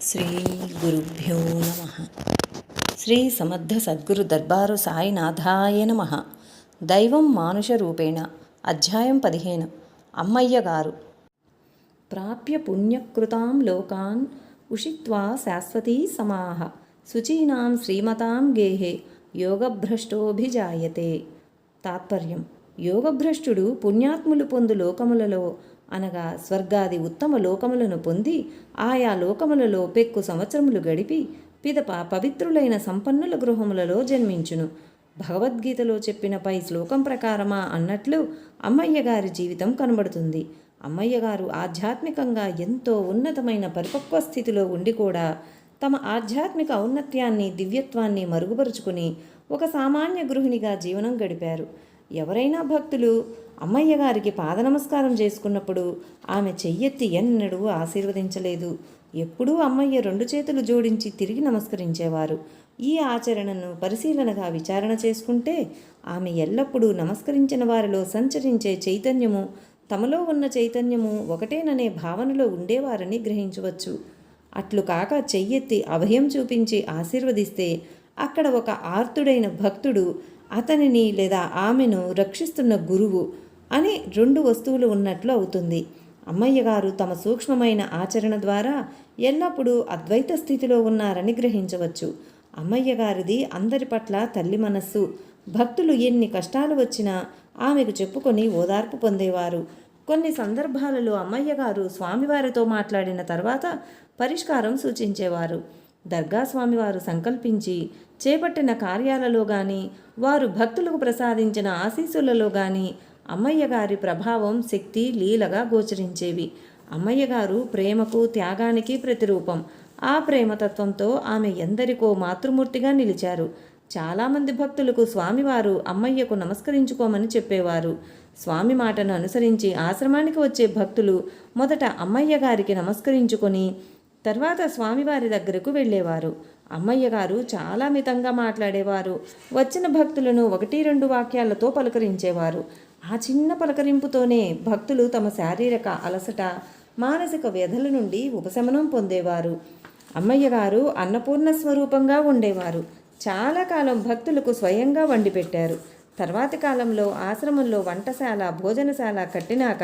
శ్రీ గురుభ్యో నమ. శ్రీ సమర్థ సద్గురు దర్బారు సాయినాథాయ నమ. దైవం మానుష రూపేణ. అధ్యాయం 15. అమ్మయ్య గారు. ప్రాప్య పుణ్యకృతాం లోకాన్ ఉషిత్వా శాశ్వతీ సమాహ శుచీనాం శ్రీమతాం గేహే యోగభ్రష్టోభిజాయతే. తాత్పర్యం: యోగభ్రష్టుడు పుణ్యాత్ములు పొందు లోకములలో అనగా స్వర్గాది ఉత్తమ లోకములను పొంది ఆయా లోకములలో పెక్కు సంవత్సరములు గడిపి పిదప పవిత్రులైన సంపన్నుల గృహములలో జన్మించును. భగవద్గీతలో చెప్పిన పై శ్లోకం ప్రకారమా అన్నట్లు అమ్మయ్య గారి జీవితం కనబడుతుంది. అమ్మయ్య గారు ఆధ్యాత్మికంగా ఎంతో ఉన్నతమైన పరిపక్వ స్థితిలో ఉండి కూడా తమ ఆధ్యాత్మిక ఔన్నత్యాన్ని దివ్యత్వాన్ని మరుగుపరుచుకుని ఒక సామాన్య గృహిణిగా జీవనం గడిపారు. ఎవరైనా భక్తులు అమ్మయ్య గారికి పాదనమస్కారం చేసుకున్నప్పుడు ఆమె చెయ్యెత్తి ఎన్నడూ ఆశీర్వదించలేదు. ఎప్పుడూ అమ్మయ్య 2 చేతులు జోడించి తిరిగి నమస్కరించేవారు. ఈ ఆచరణను పరిశీలనగా విచారణ చేసుకుంటే ఆమె ఎల్లప్పుడూ నమస్కరించిన వారిలో సంచరించే చైతన్యము తమలో ఉన్న చైతన్యము ఒకటేననే భావనలో ఉండేవారని గ్రహించవచ్చు. అట్లు కాక చెయ్యెత్తి అభయం చూపించి ఆశీర్వదిస్తే అక్కడ ఒక ఆర్తుడైన భక్తుడు, అతనిని లేదా ఆమెను రక్షిస్తున్న గురువు అని 2 వస్తువులు ఉన్నట్లు అవుతుంది. అమ్మయ్య గారు తమ సూక్ష్మమైన ఆచరణ ద్వారా ఎల్లప్పుడూ అద్వైత స్థితిలో ఉన్నారని గ్రహించవచ్చు. అమ్మయ్య గారిది అందరి పట్ల తల్లి మనస్సు. భక్తులు ఎన్ని కష్టాలు వచ్చినా ఆమెకు చెప్పుకొని ఓదార్పు పొందేవారు. కొన్ని సందర్భాలలో అమ్మయ్య గారు స్వామివారితో మాట్లాడిన తర్వాత పరిష్కారం సూచించేవారు. దర్గా స్వామివారు సంకల్పించి చేపట్టిన కార్యాలలో కానీ వారు భక్తులకు ప్రసాదించిన ఆశీస్సులలో కానీ అమ్మయ్య గారి ప్రభావం, శక్తి లీలగా గోచరించేవి. అమ్మయ్య గారు ప్రేమకు త్యాగానికి ప్రతిరూపం. ఆ ప్రేమతత్వంతో ఆమె ఎందరికో మాతృమూర్తిగా నిలిచారు. చాలామంది భక్తులకు స్వామివారు అమ్మయ్యకు నమస్కరించుకోమని చెప్పేవారు. స్వామి మాటను అనుసరించి ఆశ్రమానికి వచ్చే భక్తులు మొదట అమ్మయ్య గారికి నమస్కరించుకొని తర్వాత స్వామివారి దగ్గరకు వెళ్ళేవారు. అమ్మయ్య గారు చాలా మితంగా మాట్లాడేవారు. వచ్చిన భక్తులను 1-2 వాక్యాలతో పలకరించేవారు. ఆ చిన్న పలకరింపుతోనే భక్తులు తమ శారీరక అలసట, మానసిక వ్యధల నుండి ఉపశమనం పొందేవారు. అమ్మయ్య గారు అన్నపూర్ణ స్వరూపంగా ఉండేవారు. చాలా కాలం భక్తులకు స్వయంగా వండి పెట్టారు. తర్వాతి కాలంలో ఆశ్రమంలో వంటశాల, భోజనశాల కట్టినాక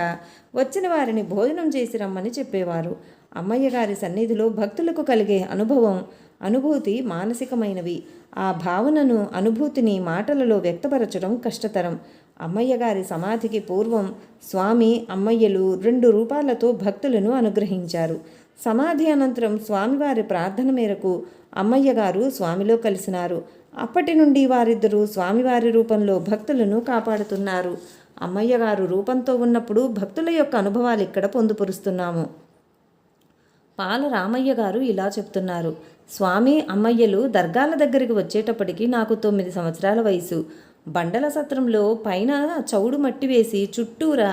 వచ్చిన వారిని భోజనం చేసి రమ్మని చెప్పేవారు. అమ్మయ్య గారి సన్నిధిలో భక్తులకు కలిగే అనుభూతి మానసికమైనవి. ఆ భావనను, అనుభూతిని మాటలలో వ్యక్తపరచడం కష్టతరం. అమ్మయ్య గారి సమాధికి పూర్వం స్వామి, అమ్మయ్యలు 2 రూపాలతో భక్తులను అనుగ్రహించారు. సమాధి అనంతరం స్వామివారి ప్రార్థన మేరకు అమ్మయ్య గారు స్వామిలో కలిసినారు. అప్పటి నుండి వారిద్దరూ స్వామివారి రూపంలో భక్తులను కాపాడుతున్నారు. అమ్మయ్య గారు రూపంతో ఉన్నప్పుడు భక్తుల యొక్క అనుభవాలు ఇక్కడ పొందుపరుస్తున్నాము. పాల రామయ్య గారు ఇలా చెప్తున్నారు: స్వామి, అమ్మయ్యలు దర్గాల దగ్గరికి వచ్చేటప్పటికి నాకు 9 సంవత్సరాల వయసు. బండల సత్రంలో పైన చౌడు మట్టి వేసి చుట్టూరా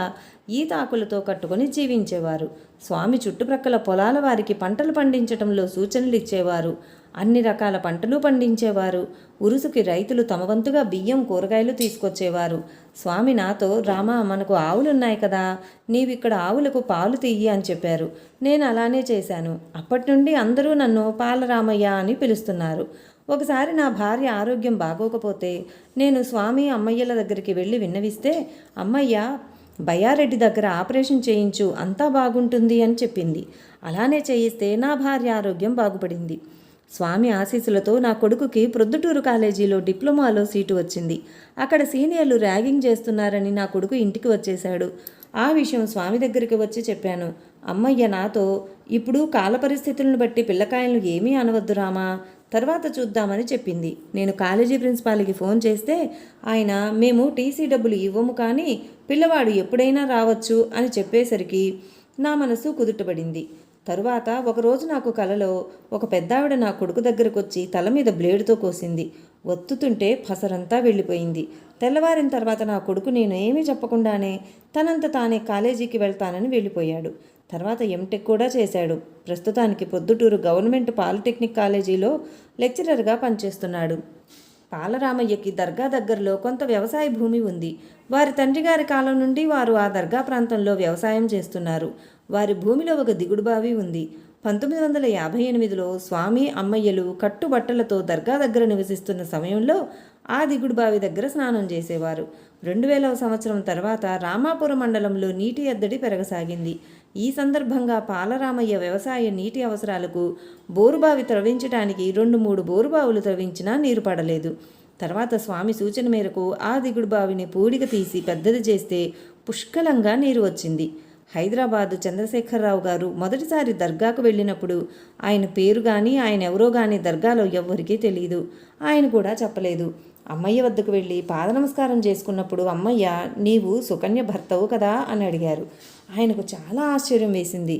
ఈతాకులతో కట్టుకొని జీవించేవారు. స్వామి చుట్టుప్రక్కల పొలాల వారికి పంటలు పండించటంలో సూచనలు ఇచ్చేవారు. అన్ని రకాల పంటలు పండించేవారు. ఉరుసుకి రైతులు తమ వంతుగా బియ్యం, కూరగాయలు తీసుకొచ్చేవారు. స్వామి నాతో, రామా, మనకు ఆవులున్నాయి కదా, నీవిక్కడ ఆవులకు పాలు తీయి అని చెప్పారు. నేను అలానే చేశాను. అప్పటి నుండి అందరూ నన్ను పాలరామయ్య అని పిలుస్తున్నారు. ఒకసారి నా భార్య ఆరోగ్యం బాగోకపోతే నేను స్వామి, అమ్మయ్యల దగ్గరికి వెళ్ళి విన్నవిస్తే అమ్మయ్య బయ్యారెడ్డి దగ్గర ఆపరేషన్ చేయించు, అంతా బాగుంటుంది అని చెప్పింది. అలానే చేయిస్తే నా భార్య ఆరోగ్యం బాగుపడింది. స్వామి ఆశీస్సులతో నా కొడుకుకి ప్రొద్దుటూరు కాలేజీలో డిప్లొమాలో సీటు వచ్చింది. అక్కడ సీనియర్లు ర్యాగింగ్ చేస్తున్నారని నా కొడుకు ఇంటికి వచ్చేశాడు. ఆ విషయం స్వామి దగ్గరికి వచ్చి చెప్పాను. అమ్మయ్య నాతో, ఇప్పుడు కాల పరిస్థితులను బట్టి పిల్లకాయలను ఏమీ అనవద్దు రామా, తర్వాత చూద్దామని చెప్పింది. నేను కాలేజీ ప్రిన్సిపాల్కి ఫోన్ చేస్తే ఆయన, మేము టీసీ డబ్బులు ఇవ్వము, కానీ పిల్లవాడు ఎప్పుడైనా రావచ్చు అని చెప్పేసరికి నా మనసు కుదుటపడింది. తరువాత ఒకరోజు నాకు కలలో ఒక పెద్దావిడ నా కొడుకు దగ్గరకు వచ్చి తల మీద బ్లేడుతో కోసింది. ఒత్తుతుంటే పసరంతా వెళ్ళిపోయింది. తెల్లవారిన తర్వాత నా కొడుకు నేను ఏమీ చెప్పకుండానే తనంత తానే కాలేజీకి వెళ్తానని వెళ్ళిపోయాడు. తర్వాత ఎంటెక్ కూడా చేశాడు. ప్రస్తుతానికి పొద్దుటూరు గవర్నమెంట్ పాలిటెక్నిక్ కాలేజీలో లెక్చరర్గా పనిచేస్తున్నాడు. పాలరామయ్యకి దర్గా దగ్గరలో కొంత వ్యవసాయ భూమి ఉంది. వారి తండ్రి గారి కాలం నుండి వారు ఆ దర్గా ప్రాంతంలో వ్యవసాయం చేస్తున్నారు. వారి భూమిలో ఒక దిగుడు బావి ఉంది. 1958లో స్వామి అమ్మయ్యలు కట్టుబట్టలతో దర్గా దగ్గర నివసిస్తున్న సమయంలో ఆ దిగుడు బావి దగ్గర స్నానం చేసేవారు. 2000వ సంవత్సరం తర్వాత రామాపురం మండలంలో నీటి ఎద్దడి పెరగసాగింది. ఈ సందర్భంగా పాలరామయ్య వ్యవసాయ నీటి అవసరాలకు బోరుబావి త్రవ్వించడానికి 2-3 బోరుబావులు త్రవ్వించినా నీరు పడలేదు. తర్వాత స్వామి సూచన మేరకు ఆ దిగుడు బావిని పూడిక తీసి పెద్దది చేస్తే పుష్కలంగా నీరు వచ్చింది. హైదరాబాదు చంద్రశేఖరరావు గారు మొదటిసారి దర్గాకు వెళ్ళినప్పుడు ఆయన పేరు కానీ ఆయన ఎవరో కానీ దర్గాలో ఎవ్వరికీ తెలియదు. ఆయన కూడా చెప్పలేదు. అమ్మయ్య వద్దకు వెళ్ళి పాదనమస్కారం చేసుకున్నప్పుడు అమ్మయ్య, నీవు సుకన్య భర్తవు కదా అని అడిగారు. ఆయనకు చాలా ఆశ్చర్యం వేసింది.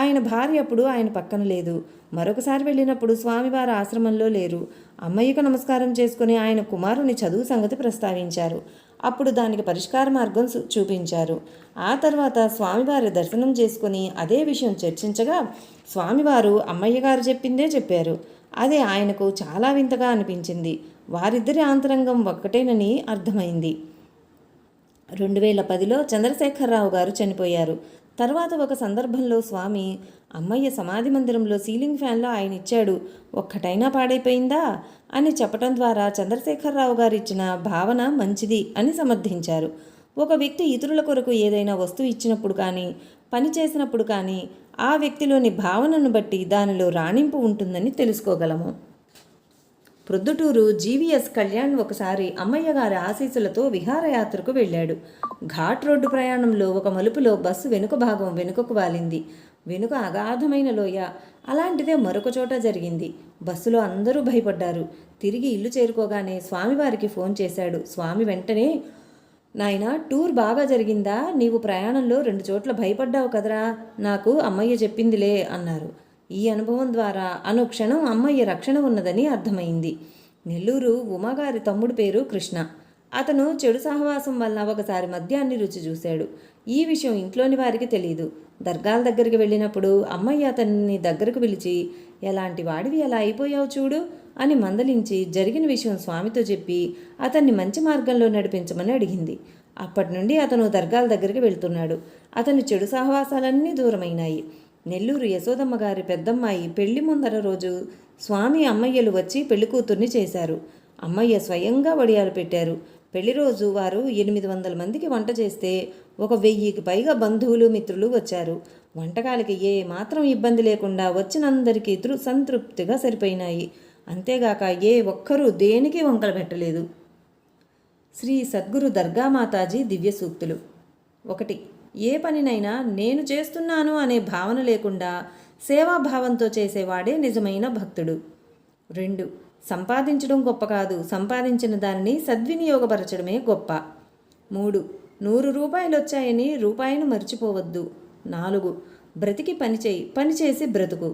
ఆయన భార్య అప్పుడు ఆయన పక్కన లేదు. మరొకసారి వెళ్ళినప్పుడు స్వామివారి ఆశ్రమంలో లేరు. అమ్మయ్యకు నమస్కారం చేసుకుని ఆయన కుమారుని చదువు సంగతి ప్రస్తావించారు. అప్పుడు దానికి పరిష్కార మార్గం చూపించారు. ఆ తర్వాత స్వామివారి దర్శనం చేసుకుని అదే విషయం చర్చించగా స్వామివారు అమ్మయ్య గారు చెప్పిందే చెప్పారు. అది ఆయనకు చాలా వింతగా అనిపించింది. వారిద్దరి ఆంతరంగం ఒక్కటేనని అర్థమైంది. 2010లో చంద్రశేఖరరావు గారు చనిపోయారు. తర్వాత ఒక సందర్భంలో స్వామి, అమ్మయ్య సమాధి మందిరంలో సీలింగ్ ఫ్యాన్లో ఆయన ఇచ్చాడు, ఒక్కటైనా పాడైపోయిందా అని చెప్పటం ద్వారా చంద్రశేఖరరావు గారు ఇచ్చిన భావన మంచిది అని సమర్థించారు. ఒక వ్యక్తి ఇతరుల కొరకు ఏదైనా వస్తువు ఇచ్చినప్పుడు కానీ పని చేసినప్పుడు కానీ ఆ వ్యక్తిలోని భావనను బట్టి దానిలో రాణింపు ఉంటుందని తెలుసుకోగలము. ప్రొద్దుటూరు జీవీఎస్ కళ్యాణ్ ఒకసారి అమ్మయ్య గారి ఆశీస్సులతో విహారయాత్రకు వెళ్ళాడు. ఘాట్ రోడ్డు ప్రయాణంలో ఒక మలుపులో బస్సు వెనుక భాగం వెనుకకు వాలింది. వెనుక అగాధమైన లోయ. అలాంటిదే మరొక చోట జరిగింది. బస్సులో అందరూ భయపడ్డారు. తిరిగి ఇల్లు చేరుకోగానే స్వామివారికి ఫోన్ చేశాడు. స్వామి వెంటనే, నాయనా, టూర్ బాగా జరిగిందా? నీవు ప్రయాణంలో 2 చోట్ల భయపడ్డావు కదరా, నాకు అమ్మయ్య చెప్పిందిలే అన్నారు. ఈ అనుభవం ద్వారా అనుక్షణం అమ్మయ్య రక్షణ ఉన్నదని అర్థమైంది. నెల్లూరు ఉమాగారి తమ్ముడు పేరు కృష్ణ. అతను చెడు సహవాసం వల్ల ఒకసారి మద్యాన్ని రుచి చూశాడు. ఈ విషయం ఇంట్లోని వారికి తెలియదు. దర్గాల దగ్గరికి వెళ్ళినప్పుడు అమ్మయ్య అతన్ని దగ్గరకు పిలిచి, ఎలాంటి వాడివి ఎలా అయిపోయావు చూడు అని మందలించి జరిగిన విషయం స్వామితో చెప్పి అతన్ని మంచి మార్గంలో నడిపించమని అడిగింది. అప్పటి నుండి అతను దర్గాల దగ్గరికి వెళ్తున్నాడు. అతని చెడు సహవాసాలన్నీ దూరమైనాయి. నెల్లూరు యశోదమ్మ గారి పెద్దమ్మాయి పెళ్లి ముందర రోజు స్వామి అమ్మయ్యలు వచ్చి పెళ్లి కూతుర్ని చేశారు. అమ్మయ్య స్వయంగా వడియాలు పెట్టారు. పెళ్లి రోజు వారు 800 మందికి వంట చేస్తే 1000కి పైగా బంధువులు మిత్రులు వచ్చారు. వంటకాలకి ఏ మాత్రం ఇబ్బంది లేకుండా వచ్చినందరికీ సంతృప్తిగా సరిపోయినాయి. అంతేగాక ఏ ఒక్కరూ దేనికి వంకలు పెట్టలేదు. శ్రీ సద్గురు దర్గామాతాజీ దివ్య సూక్తులు. 1. ఏ పనినైనా నేను చేస్తున్నాను అనే భావన లేకుండా సేవాభావంతో చేసేవాడే నిజమైన భక్తుడు. 2. సంపాదించడం గొప్ప కాదు, సంపాదించిన దానిని సద్వినియోగపరచడమే గొప్ప. 3. 100 రూపాయలు వచ్చాయని రూపాయిని మర్చిపోవద్దు. 4. బ్రతికి పనిచేయి, పనిచేసి బ్రతుకు.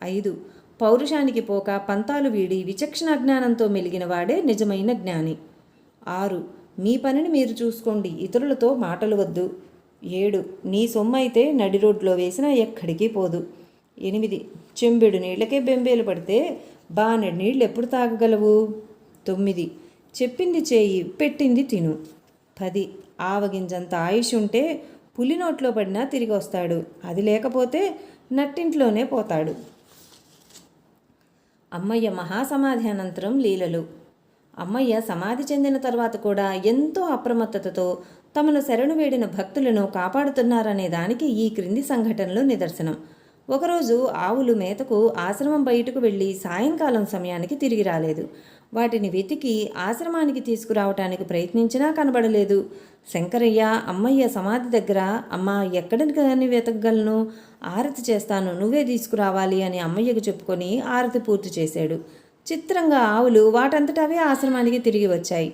5. పౌరుషానికి పోక పంతాలు వీడి విచక్షణ జ్ఞానంతో మెలిగిన వాడే నిజమైన జ్ఞాని. 6. మీ పనిని మీరు చూసుకోండి, ఇతరులతో మాటలు వద్దు. 7. నీ సొమ్మైతే నడి రోడ్లో వేసినా ఎక్కడికి పోదు. 8. చెంబెడు నీళ్లకే బెంబేలు పడితే బానెడు నీళ్ళు ఎప్పుడు తాగగలవు. 9. చెప్పింది చేయి, పెట్టింది తిను. 10. ఆవగింజంత ఆయుష్ ఉంటే పులి నోట్లో పడినా తిరిగి వస్తాడు, అది లేకపోతే నట్టింట్లోనే పోతాడు. అమ్మయ్య మహాసమాధి అనంతరం లీలలు. అమ్మయ్య సమాధి చెందిన తర్వాత కూడా ఎంతో అప్రమత్తతతో తమను శరణు వేడిన భక్తులను కాపాడుతున్నారనే దానికి ఈ క్రింది సంఘటనలు నిదర్శనం. ఒకరోజు ఆవులు మేతకు ఆశ్రమం బయటకు వెళ్ళి సాయంకాలం సమయానికి తిరిగి రాలేదు. వాటిని వెతికి ఆశ్రమానికి తీసుకురావటానికి ప్రయత్నించినా కనబడలేదు. శంకరయ్య అమ్మయ్య సమాధి దగ్గర, అమ్మ ఎక్కడికి వెతకగలను, ఆరతి చేస్తాను, నువ్వే తీసుకురావాలి అని అమ్మయ్యకు చెప్పుకొని ఆరతి పూర్తి చేశాడు. చిత్రంగా ఆవులు వాటంతట అవే ఆశ్రమానికి తిరిగి వచ్చాయి.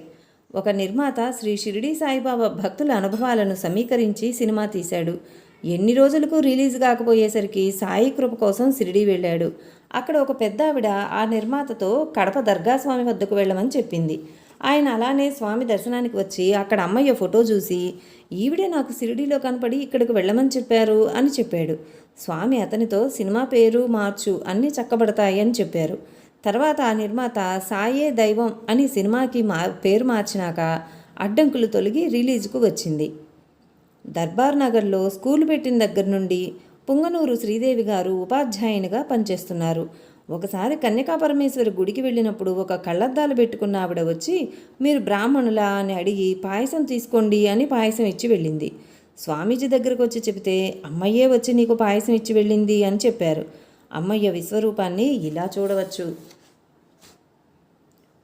ఒక నిర్మాత శ్రీ షిరిడి సాయిబాబా భక్తుల అనుభవాలను సమీకరించి సినిమా తీశాడు. ఎన్ని రోజులకు రిలీజ్ కాకపోయేసరికి సాయి కృప కోసం షిరిడి వెళ్ళాడు. అక్కడ ఒక పెద్ద ఆవిడ ఆ నిర్మాతతో కడప దర్గా స్వామి వద్దకు వెళ్ళమని చెప్పింది. ఆయన అలానే స్వామి దర్శనానికి వచ్చి అక్కడ అమ్మయ్య ఫోటో చూసి, ఈవిడే నాకు షిరిడీలో కనపడి ఇక్కడికి వెళ్ళమని చెప్పారు అని చెప్పాడు. స్వామి అతనితో సినిమా పేరు మార్చు, అన్నీ చక్కబడతాయి అని చెప్పారు. తర్వాత ఆ నిర్మాత సాయే దైవం అని సినిమాకి పేరు మార్చినాక అడ్డంకులు తొలగి రిలీజ్కు వచ్చింది. దర్బార్ నగర్లో స్కూల్ పెట్టిన దగ్గర నుండి పుంగనూరు శ్రీదేవి గారు ఉపాధ్యాయునిగా పనిచేస్తున్నారు. ఒకసారి కన్యకాపరమేశ్వరి గుడికి వెళ్ళినప్పుడు ఒక కళ్ళద్దాలు పెట్టుకున్న ఆవిడ వచ్చి, మీరు బ్రాహ్మణులా అని అడిగి పాయసం తీసుకోండి అని పాయసం ఇచ్చి వెళ్ళింది. స్వామీజీ దగ్గరకు వచ్చి చెబితే, అమ్మయ్యే వచ్చి నీకు పాయసం ఇచ్చి వెళ్ళింది అని చెప్పారు. అమ్మయ్య విశ్వరూపాన్ని ఇలా చూడవచ్చు.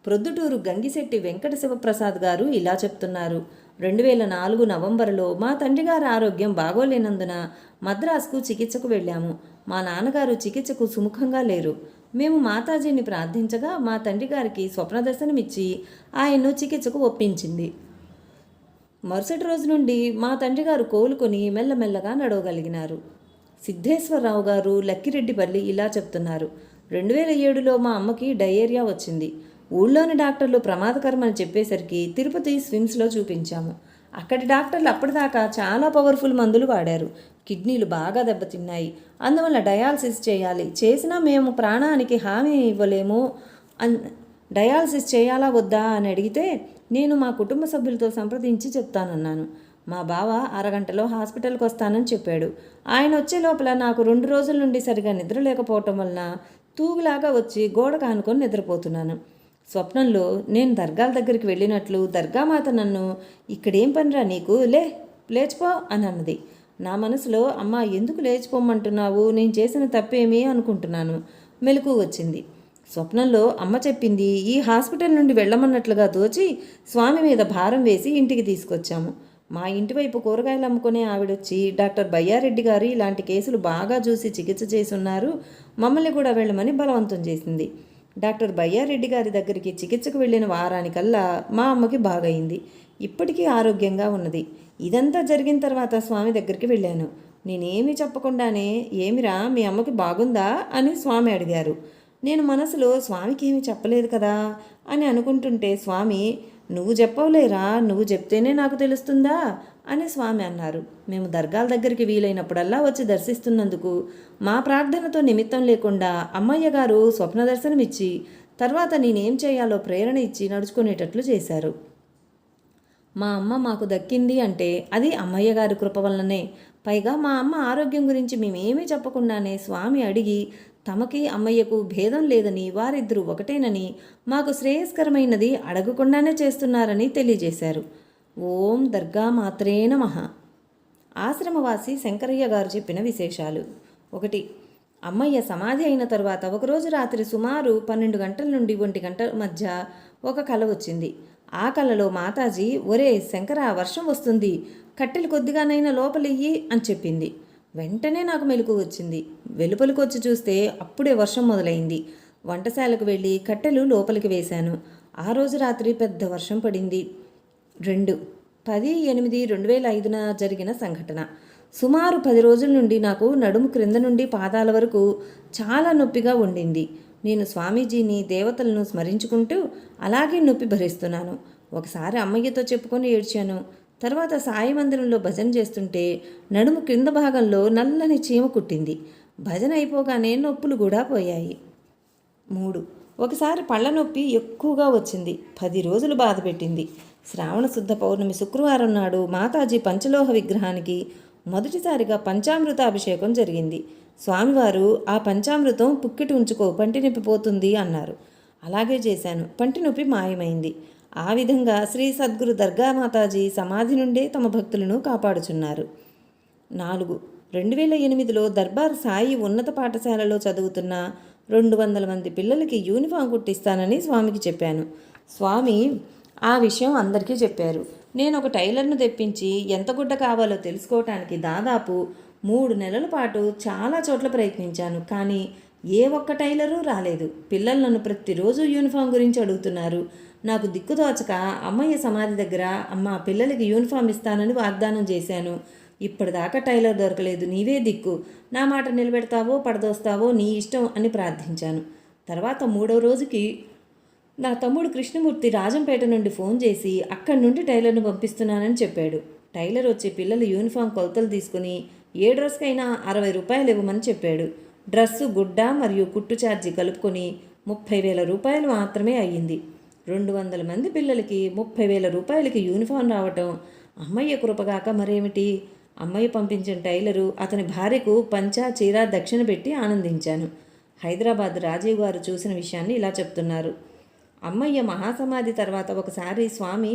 ప్రొద్దుటూరు గంగిశెట్టి వెంకట శివప్రసాద్ గారు ఇలా చెప్తున్నారు. 2004 నవంబరులో మా తండ్రి గారి ఆరోగ్యం బాగోలేనందున మద్రాసుకు చికిత్సకు వెళ్ళాము. మా నాన్నగారు చికిత్సకు సుముఖంగా లేరు. మేము మాతాజీని ప్రార్థించగా మా తండ్రి గారికి స్వప్న దర్శనమిచ్చి ఆయన్ను చికిత్సకు ఒప్పించింది. మరుసటి రోజు నుండి మా తండ్రి గారు కోలుకొని మెల్లమెల్లగా నడవగలిగినారు. సిద్ధేశ్వరరావు గారు లక్కిరెడ్డిపల్లి ఇలా చెప్తున్నారు. 2007లో మా అమ్మకి డయేరియా వచ్చింది. ఊళ్ళోని డాక్టర్లు ప్రమాదకరమని చెప్పేసరికి తిరుపతి స్విమ్స్లో చూపించాము. అక్కడి డాక్టర్లు అప్పటిదాకా చాలా పవర్ఫుల్ మందులు వాడారు. కిడ్నీలు బాగా దెబ్బతిన్నాయి. అందువల్ల డయాలసిస్ చేయాలి. చేసినా మేము ప్రాణానికి హామీ ఇవ్వలేము. డయాలసిస్ చేయాలా వద్దా అని అడిగితే నేను మా కుటుంబ సభ్యులతో సంప్రదించి చెప్తానన్నాను. మా బావ అరగంటలో హాస్పిటల్కి వస్తానని చెప్పాడు. ఆయన వచ్చే లోపల నాకు 2 రోజుల నుండి సరిగా నిద్ర లేకపోవటం వలన తూగులాగా వచ్చి గోడ కానుకొని నిద్రపోతున్నాను. స్వప్నంలో నేను దర్గాల దగ్గరికి వెళ్ళినట్లు దర్గామాత నన్ను, ఇక్కడేం పనిరా నీకు, లేచిపో అని అన్నది. నా మనసులో, అమ్మ ఎందుకు లేచిపోమంటున్నావు, నేను చేసిన తప్పేమీ అనుకుంటున్నాను. మెలకు వచ్చింది. స్వప్నంలో అమ్మ చెప్పింది ఈ హాస్పిటల్ నుండి వెళ్ళమన్నట్లుగా తోచి స్వామి మీద భారం వేసి ఇంటికి తీసుకొచ్చాము. మా ఇంటి వైపు కూరగాయలు అమ్ముకునే ఆవిడొచ్చి, డాక్టర్ బయ్యారెడ్డి గారు ఇలాంటి కేసులు బాగా చూసి చికిత్స చేసి ఉన్నారు, మమ్మల్ని కూడా వెళ్ళమని బలవంతం చేసింది. డాక్టర్ బయ్యారెడ్డి గారి దగ్గరికి చికిత్సకు వెళ్ళిన వారానికల్లా మా అమ్మకి బాగయింది. ఇప్పటికీ ఆరోగ్యంగా ఉన్నది. ఇదంతా జరిగిన తర్వాత స్వామి దగ్గరికి వెళ్ళాను. నేనేమీ చెప్పకుండానే, ఏమిరా మీ అమ్మకి బాగుందా అని స్వామి అడిగారు. నేను మనసులో స్వామికి ఏమీ చెప్పలేదు కదా అని అనుకుంటుంటే స్వామి, నువ్వు చెప్పవులేరా, నువ్వు చెప్తేనే నాకు తెలుస్తుందా అని స్వామి అన్నారు. మేము దర్గాల దగ్గరికి వీలైనప్పుడల్లా వచ్చి దర్శిస్తున్నందుకు మా ప్రార్థనతో నిమిత్తం లేకుండా అమ్మయ్య గారు స్వప్న దర్శనమిచ్చి తర్వాత నేనేం చేయాలో ప్రేరణ ఇచ్చి నడుచుకునేటట్లు చేశారు. మా అమ్మ మాకు దక్కింది అంటే అది అమ్మయ్య గారి కృప వల్లనే. పైగా మా అమ్మ ఆరోగ్యం గురించి మేమేమీ చెప్పకుండానే స్వామి అడిగి తమకి అమ్మయ్యకు భేదం లేదని, వారిద్దరూ ఒకటేనని, మాకు శ్రేయస్కరమైనది అడగకుండానే చేస్తున్నారని తెలియజేశారు. ఓం దర్గా మాత్రే నమః. ఆశ్రమవాసి శంకరయ్య గారు చెప్పిన విశేషాలు. 1. అమ్మయ్య సమాధి అయిన తరువాత ఒకరోజు రాత్రి సుమారు 12 గంటల నుండి 1 గంట మధ్య ఒక కల వచ్చింది. ఆ కలలో మాతాజీ, ఒరే శంకర, వర్షం వస్తుంది, కట్టెలు కొద్దిగానైనా లోపలియ్యి అని చెప్పింది. వెంటనే నాకు మెలకు వచ్చింది. వెలుపలికి వచ్చి చూస్తే అప్పుడే వర్షం మొదలైంది. వంటశాలకు వెళ్ళి కట్టెలు లోపలికి వేశాను. ఆ రోజు రాత్రి పెద్ద వర్షం పడింది. 2. 10/8/2005 జరిగిన సంఘటన. సుమారు 10 రోజుల నుండి నాకు నడుము క్రింద నుండి పాదాల వరకు చాలా నొప్పిగా ఉండింది. నేను స్వామీజీని, దేవతలను స్మరించుకుంటూ అలాగే నొప్పి భరిస్తున్నాను. ఒకసారి అమ్మయ్యతో చెప్పుకొని ఏడ్చాను. తర్వాత సాయి మందిరంలో భజన చేస్తుంటే నడుము క్రింద భాగంలో నల్లని చీమ కుట్టింది. భజన అయిపోగానే నొప్పులు కూడా పోయాయి. 3. ఒకసారి పళ్ళ నొప్పి ఎక్కువగా వచ్చింది. 10 రోజులు బాధ పెట్టింది. శ్రావణ శుద్ధ పౌర్ణమి శుక్రవారం నాడు మాతాజీ పంచలోహ విగ్రహానికి మొదటిసారిగా పంచామృతాభిషేకం జరిగింది. స్వామివారు, ఆ పంచామృతం పుక్కిటి ఉంచుకో, పంటి నొప్పి పోతుంది అన్నారు. అలాగే చేశాను. పంటి నొప్పి మాయమైంది. ఆ విధంగా శ్రీ సద్గురు దర్గా మాతాజీ సమాధి నుండే తమ భక్తులను కాపాడుచున్నారు. 4. 2008లో దర్బార్ సాయి ఉన్నత పాఠశాలలో చదువుతున్న 200 మంది పిల్లలకి యూనిఫామ్ కుట్టిస్తానని స్వామికి చెప్పాను. స్వామి ఆ విషయం అందరికీ చెప్పారు. నేను ఒక టైలర్ను తెప్పించి ఎంత గుడ్డ కావాలో తెలుసుకోవటానికి దాదాపు 3 నెలల పాటు చాలా చోట్ల ప్రయత్నించాను. కానీ ఏ ఒక్క టైలరు రాలేదు. పిల్లలు నన్ను ప్రతిరోజు యూనిఫామ్ గురించి అడుగుతున్నారు. నాకు దిక్కుదోచక అమ్మయ్య సమాధి దగ్గర, అమ్మ పిల్లలకి యూనిఫామ్ ఇస్తానని వాగ్దానం చేశాను. ఇప్పటిదాకా టైలర్ దొరకలేదు. నీవే దిక్కు, నా మాట నిలబెడతావో పడదోస్తావో నీ ఇష్టం అని ప్రార్థించాను. తర్వాత 3వ రోజుకి నా తమ్ముడు కృష్ణమూర్తి రాజంపేట నుండి ఫోన్ చేసి అక్కడి నుండి టైలర్ను పంపిస్తున్నానని చెప్పాడు. టైలర్ వచ్చి పిల్లల యూనిఫామ్ కొలతలు తీసుకుని ఏ డ్రెస్కైనా 60 రూపాయలు ఇవ్వమని చెప్పాడు. డ్రెస్సు, గుడ్డ మరియు కుట్టు ఛార్జీ కలుపుకొని 30,000 రూపాయలు మాత్రమే అయ్యింది. 200 మంది పిల్లలకి 30,000 రూపాయలకి యూనిఫామ్ రావటం అమ్మయ్య కృపగాక మరేమిటి. అమ్మయ్య పంపించిన టైలరు అతని భార్యకు పంచా చీర దక్షిణ పెట్టి ఆనందించాను. హైదరాబాద్ రాజీవ్ గారు చూసిన విషయాన్ని ఇలా చెప్తున్నారు. అమ్మయ్య మహాసమాధి తర్వాత ఒకసారి స్వామి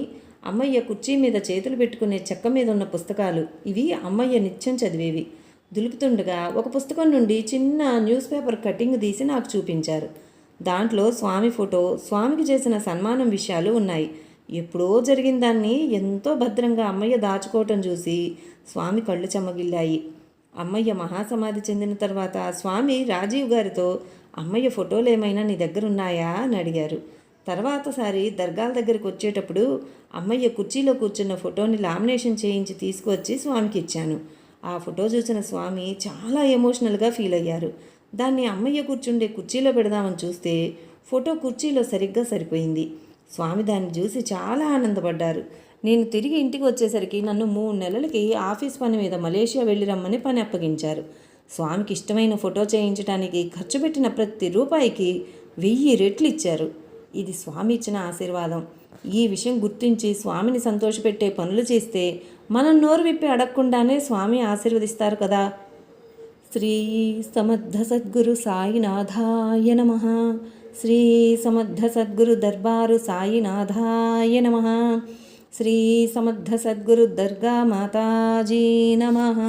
అమ్మయ్య కుర్చీ మీద చేతులు పెట్టుకునే చెక్క మీద ఉన్న పుస్తకాలు, ఇవి అమ్మయ్య నిత్యం చదివేవి, దులుపుతుండగా ఒక పుస్తకం నుండి చిన్న న్యూస్ పేపర్ కటింగ్ తీసి నాకు చూపించారు. దాంట్లో స్వామి ఫోటో, స్వామికి చేసిన సన్మానం విషయాలు ఉన్నాయి. ఎప్పుడో జరిగిన దాన్ని ఎంతో భద్రంగా అమ్మయ్య దాచుకోవటం చూసి స్వామి కళ్ళు చెమ్మగిల్లాయి. అమ్మయ్య మహాసమాధి చెందిన తర్వాత స్వామి రాజీవ్ గారితో అమ్మయ్య ఫోటోలు ఏమైనా నీ దగ్గర ఉన్నాయా అని అడిగారు. తర్వాతసారి దర్గాల దగ్గరికి వచ్చేటప్పుడు అమ్మయ్య కుర్చీలో కూర్చున్న ఫోటోని లామినేషన్ చేయించి తీసుకువచ్చి స్వామికి ఇచ్చాను. ఆ ఫోటో చూసిన స్వామి చాలా ఎమోషనల్గా ఫీల్ అయ్యారు. దాన్ని అమ్మయ్య కూర్చుండే కుర్చీలో పెడదామని చూస్తే ఫోటో కుర్చీలో సరిగ్గా సరిపోయింది. స్వామి దాన్ని చూసి చాలా ఆనందపడ్డారు. నేను తిరిగి ఇంటికి వచ్చేసరికి నన్ను 3 నెలలకి ఆఫీస్ పని మీద మలేషియా వెళ్ళి రమ్మని పని అప్పగించారు. స్వామికి ఇష్టమైన ఫోటో చేయించడానికి ఖర్చు పెట్టిన ప్రతి రూపాయికి 1000 రెట్లు ఇచ్చారు. ఇది స్వామి ఇచ్చిన ఆశీర్వాదం. ఈ విషయం గుర్తించి స్వామిని సంతోషపెట్టే పనులు చేస్తే మనం నోరు విప్పి అడగకుండానే స్వామి ఆశీర్వదిస్తారు కదా. శ్రీ సమర్థ సద్గురు సాయినాథాయ నమః. శ్రీ సమర్థ సద్గురు దర్బారు సాయినాథాయ నమః. శ్రీ సమర్థ సద్గురు దర్గా మాతాజీ నమః.